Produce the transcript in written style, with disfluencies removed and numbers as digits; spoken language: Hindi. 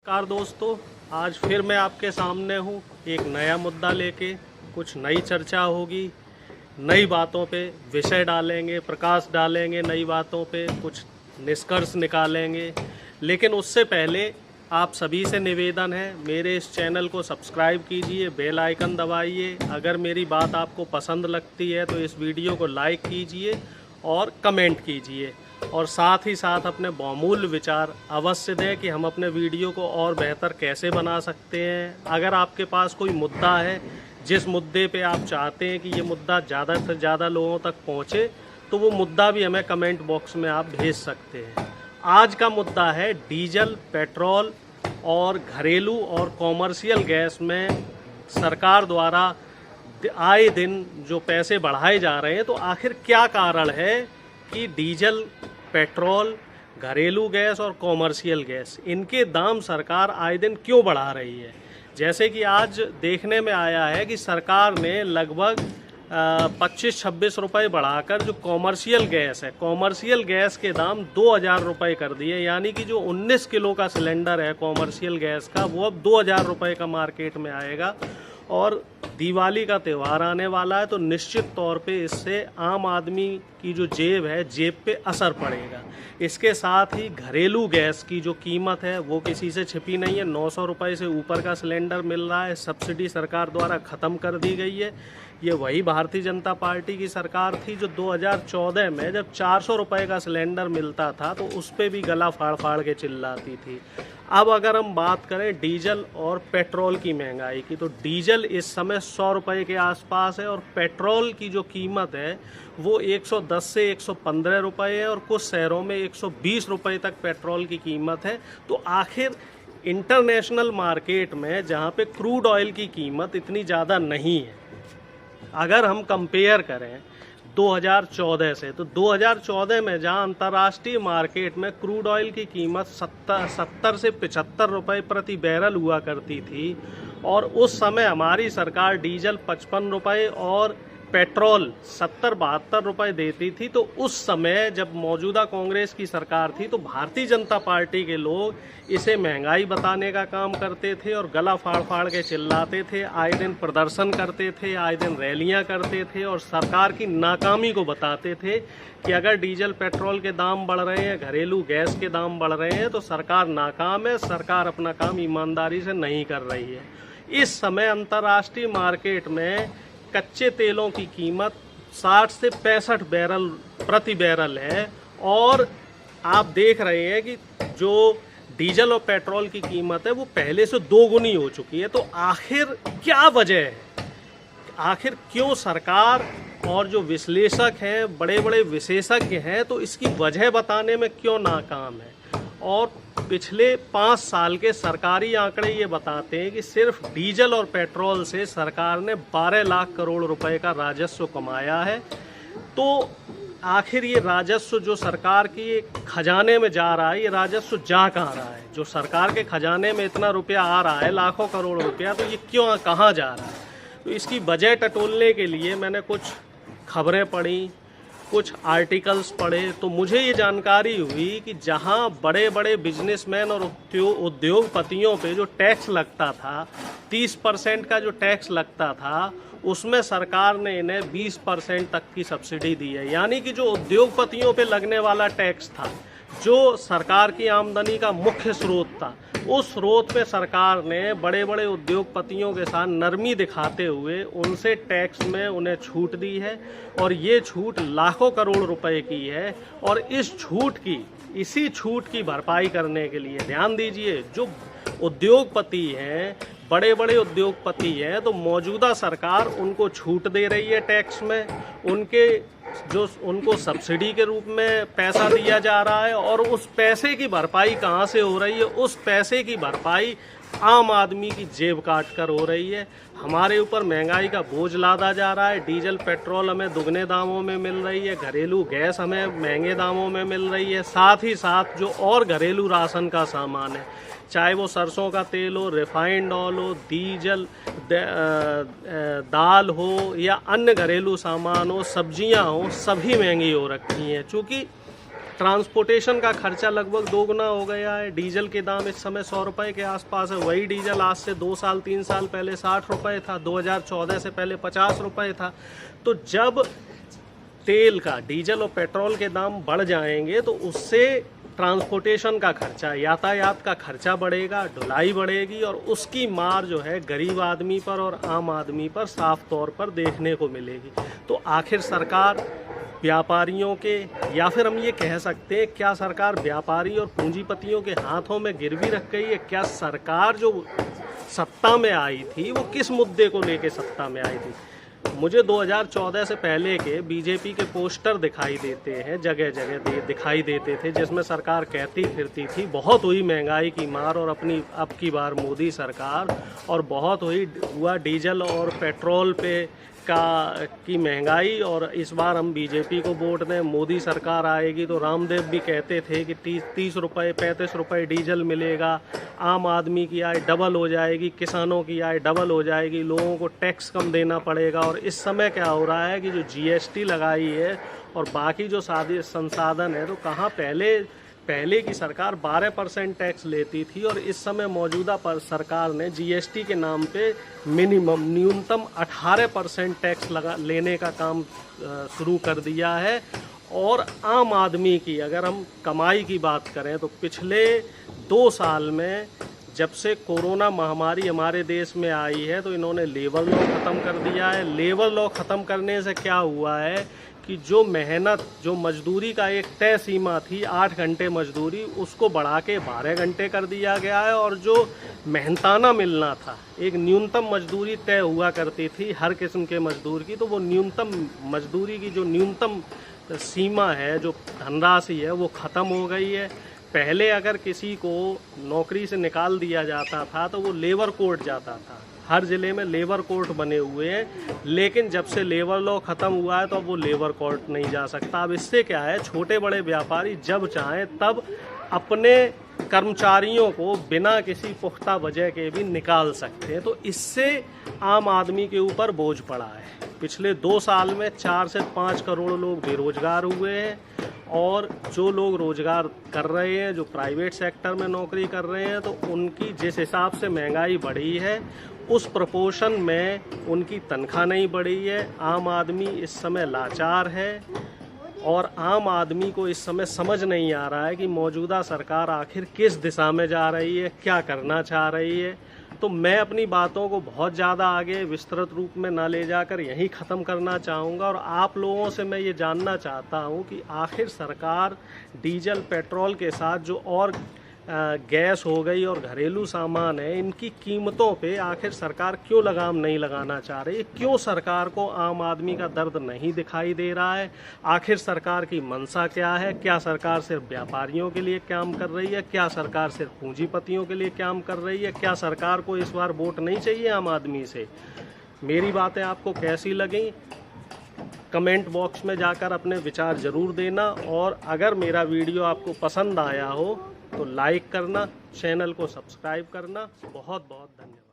नमस्कार दोस्तों, आज फिर मैं आपके सामने हूँ एक नया मुद्दा लेके। कुछ नई चर्चा होगी, नई बातों पे विषय डालेंगे, प्रकाश डालेंगे, नई बातों पे कुछ निष्कर्ष निकालेंगे। लेकिन उससे पहले आप सभी से निवेदन है, मेरे इस चैनल को सब्सक्राइब कीजिए, बेल आइकन दबाइए। अगर मेरी बात आपको पसंद लगती है तो इस वीडियो को लाइक कीजिए और कमेंट कीजिए, और साथ ही साथ अपने बहुमूल्य विचार अवश्य दें कि हम अपने वीडियो को और बेहतर कैसे बना सकते हैं। अगर आपके पास कोई मुद्दा है, जिस मुद्दे पे आप चाहते हैं कि ये मुद्दा ज़्यादा से ज़्यादा लोगों तक पहुँचे, तो वो मुद्दा भी हमें कमेंट बॉक्स में आप भेज सकते हैं। आज का मुद्दा है डीजल, पेट्रोल और घरेलू और कॉमर्शियल गैस में सरकार द्वारा आए दिन जो पैसे बढ़ाए जा रहे हैं, तो आखिर क्या कारण है कि डीजल, पेट्रोल, घरेलू गैस और कॉमर्शियल गैस, इनके दाम सरकार आए दिन क्यों बढ़ा रही है। जैसे कि आज देखने में आया है कि सरकार ने लगभग 25-26 रुपये बढ़ाकर जो कॉमर्शियल गैस है, कॉमर्शियल गैस के दाम 2000 रुपये कर दिए। यानी कि जो 19 किलो का सिलेंडर है कॉमर्शियल गैस का, वो अब 2000 रुपये का मार्केट में आएगा। और दिवाली का त्यौहार आने वाला है, तो निश्चित तौर पे इससे आम आदमी की जो जेब है, जेब पे असर पड़ेगा। इसके साथ ही घरेलू गैस की जो कीमत है वो किसी से छिपी नहीं है। 900 रुपये से ऊपर का सिलेंडर मिल रहा है। सब्सिडी सरकार द्वारा ख़त्म कर दी गई है। ये वही भारतीय जनता पार्टी की सरकार थी जो 2014 में जब 400 रुपये का सिलेंडर मिलता था तो उस पर भी गला फाड़ फाड़ के चिल्लाती थी। अब अगर हम बात करें डीजल और पेट्रोल की महंगाई की, तो डीजल इस समय 100 रुपये के आसपास है और पेट्रोल की जो कीमत है वो 110 से 115 रुपये है, और कुछ शहरों में 120 रुपये तक पेट्रोल की कीमत है। तो आखिर इंटरनेशनल मार्केट में जहाँ पे क्रूड ऑयल की कीमत इतनी ज़्यादा नहीं है, अगर हम कंपेयर करें 2014 से, तो 2014 में जहां अंतर्राष्ट्रीय मार्केट में क्रूड ऑयल की कीमत 70 से 75 रुपये प्रति बैरल हुआ करती थी, और उस समय हमारी सरकार डीजल 55 रुपये और पेट्रोल 70-72 रुपये देती थी। तो उस समय जब मौजूदा कांग्रेस की सरकार थी, तो भारतीय जनता पार्टी के लोग इसे महंगाई बताने का काम करते थे और गला फाड़ फाड़ के चिल्लाते थे, आए दिन प्रदर्शन करते थे, आए दिन रैलियां करते थे और सरकार की नाकामी को बताते थे कि अगर डीजल पेट्रोल के दाम बढ़ रहे हैं, घरेलू गैस के दाम बढ़ रहे हैं, तो सरकार नाकाम है, सरकार अपना काम ईमानदारी से नहीं कर रही है। इस समय अंतर्राष्ट्रीय मार्केट में कच्चे तेलों की कीमत 60 से 65 बैरल प्रति बैरल है, और आप देख रहे हैं कि जो डीजल और पेट्रोल की कीमत है वो पहले से 2 गुनी हो चुकी है। तो आखिर क्या वजह है, आखिर क्यों सरकार और जो विश्लेषक हैं, बड़े बड़े विशेषज्ञ हैं, तो इसकी वजह बताने में क्यों नाकाम है। और पिछले 5 साल के सरकारी आंकड़े ये बताते हैं कि सिर्फ डीजल और पेट्रोल से सरकार ने 12 लाख करोड़ रुपए का राजस्व कमाया है। तो आखिर ये राजस्व जो सरकार की खजाने में जा रहा है, ये राजस्व जा कहाँ रहा है। जो सरकार के खजाने में इतना रुपया आ रहा है, लाखों करोड़ रुपया, तो ये क्यों कहाँ जा रहा है। तो इसकी वजह टटोलने के लिए मैंने कुछ खबरें पढ़ी, कुछ आर्टिकल्स पढ़े, तो मुझे ये जानकारी हुई कि जहां बड़े बड़े बिजनेसमैन और उद्योगपतियों पे जो टैक्स लगता था, 30% का जो टैक्स लगता था, उसमें सरकार ने इन्हें 20% तक की सब्सिडी दी है। यानी कि जो उद्योगपतियों पे लगने वाला टैक्स था, जो सरकार की आमदनी का मुख्य स्रोत था, उस स्रोत पे सरकार ने बड़े बड़े उद्योगपतियों के साथ नरमी दिखाते हुए उनसे टैक्स में उन्हें छूट दी है, और ये छूट लाखों करोड़ रुपए की है। और इसी छूट की भरपाई करने के लिए, ध्यान दीजिए, जो उद्योगपति हैं, बड़े बड़े उद्योगपति हैं, तो मौजूदा सरकार उनको छूट दे रही है टैक्स में, उनको सब्सिडी के रूप में पैसा दिया जा रहा है, और उस पैसे की भरपाई कहाँ से हो रही है, उस पैसे की भरपाई आम आदमी की जेब काट कर हो रही है। हमारे ऊपर महंगाई का बोझ लादा जा रहा है। डीजल पेट्रोल हमें दुगने दामों में मिल रही है, घरेलू गैस हमें महंगे दामों में मिल रही है, साथ ही साथ जो और घरेलू राशन का सामान है, चाहे वो सरसों का तेल हो, रिफाइंड ऑयल हो, डीजल, दाल हो या अन्य घरेलू सामान हो, सब्जियां हो, सभी महंगी हो रखी हैं। चूँकि ट्रांसपोर्टेशन का खर्चा लगभग 2 गुना हो गया है। डीजल के दाम इस समय 100 रुपये के आसपास है। वही डीजल आज से 2 साल 3 साल पहले 60 रुपये था, 2014 से पहले 50 रुपये था। तो जब तेल का, डीजल और पेट्रोल के दाम बढ़ जाएंगे तो उससे ट्रांसपोर्टेशन का खर्चा, यातायात का खर्चा बढ़ेगा, ढुलाई बढ़ेगी और उसकी मार जो है गरीब आदमी पर और आम आदमी पर साफ तौर पर देखने को मिलेगी। तो आखिर सरकार व्यापारियों के, या फिर हम ये कह सकते हैं क्या सरकार व्यापारी और पूंजीपतियों के हाथों में गिरवी रख गई है? क्या सरकार जो सत्ता में आई थी वो किस मुद्दे को लेके सत्ता में आई थी? मुझे 2014 से पहले के बीजेपी के पोस्टर दिखाई देते हैं, जगह जगह दिखाई देते थे, जिसमें सरकार कहती फिरती थी बहुत हुई महंगाई की मार और अब की बार मोदी सरकार, और बहुत हुआ डीजल और पेट्रोल पे की महंगाई, और इस बार हम बीजेपी को वोट दें, मोदी सरकार आएगी। तो रामदेव भी कहते थे कि 30 रुपये 35 रुपये डीजल मिलेगा, आम आदमी की आय डबल हो जाएगी, किसानों की आय डबल हो जाएगी, लोगों को टैक्स कम देना पड़ेगा। और इस समय क्या हो रहा है कि जो जीएसटी लगाई है और बाकी जो संसाधन है, तो कहाँ पहले की सरकार 12% टैक्स लेती थी और इस समय मौजूदा सरकार ने जीएसटी के नाम पे न्यूनतम 18% टैक्स लेने का काम शुरू कर दिया है। और आम आदमी की अगर हम कमाई की बात करें तो पिछले 2 साल में जब से कोरोना महामारी हमारे देश में आई है तो इन्होंने लेबर लॉ ख़त्म कर दिया है। लेबर लॉ ख़त्म करने से क्या हुआ है कि जो मेहनत, जो मजदूरी का एक तय सीमा थी 8 घंटे मजदूरी, उसको बढ़ा के 12 घंटे कर दिया गया है। और जो मेहनताना मिलना था, एक न्यूनतम मजदूरी तय हुआ करती थी हर किस्म के मजदूर की, तो वो न्यूनतम मजदूरी की जो न्यूनतम सीमा है, जो धनराशि है, वो ख़त्म हो गई है। पहले अगर किसी को नौकरी से निकाल दिया जाता था तो वो लेबर कोर्ट जाता था, हर ज़िले में लेबर कोर्ट बने हुए हैं, लेकिन जब से लेबर लॉ ख़त्म हुआ है तो अब वो लेबर कोर्ट नहीं जा सकता। अब इससे क्या है, छोटे बड़े व्यापारी जब चाहें तब अपने कर्मचारियों को बिना किसी पुख्ता वजह के भी निकाल सकते हैं। तो इससे आम आदमी के ऊपर बोझ पड़ा है। पिछले 2 साल में 4 से 5 करोड़ लोग बेरोजगार हुए हैं, और जो लोग रोजगार कर रहे हैं, जो प्राइवेट सेक्टर में नौकरी कर रहे हैं, तो उनकी जिस हिसाब से महंगाई बढ़ी है उस प्रोपोर्शन में उनकी तनख्वाह नहीं बढ़ी है। आम आदमी इस समय लाचार है और आम आदमी को इस समय समझ नहीं आ रहा है कि मौजूदा सरकार आखिर किस दिशा में जा रही है, क्या करना चाह रही है। तो मैं अपनी बातों को बहुत ज़्यादा आगे विस्तृत रूप में ना ले जाकर यहीं ख़त्म करना चाहूँगा, और आप लोगों से मैं ये जानना चाहता हूँ कि आखिर सरकार डीजल पेट्रोल के साथ जो और गैस हो गई और घरेलू सामान है, इनकी कीमतों पे आखिर सरकार क्यों लगाम नहीं लगाना चाह रही है? क्यों सरकार को आम आदमी का दर्द नहीं दिखाई दे रहा है? आखिर सरकार की मंशा क्या है? क्या सरकार सिर्फ व्यापारियों के लिए काम कर रही है? क्या सरकार सिर्फ पूंजीपतियों के लिए काम कर रही है? क्या सरकार को इस बार वोट नहीं चाहिए आम आदमी से? मेरी बातें आपको कैसी लगी? कमेंट बॉक्स में जाकर अपने विचार ज़रूर देना, और अगर मेरा वीडियो आपको पसंद आया हो तो लाइक करना, चैनल को सब्सक्राइब करना। बहुत बहुत धन्यवाद।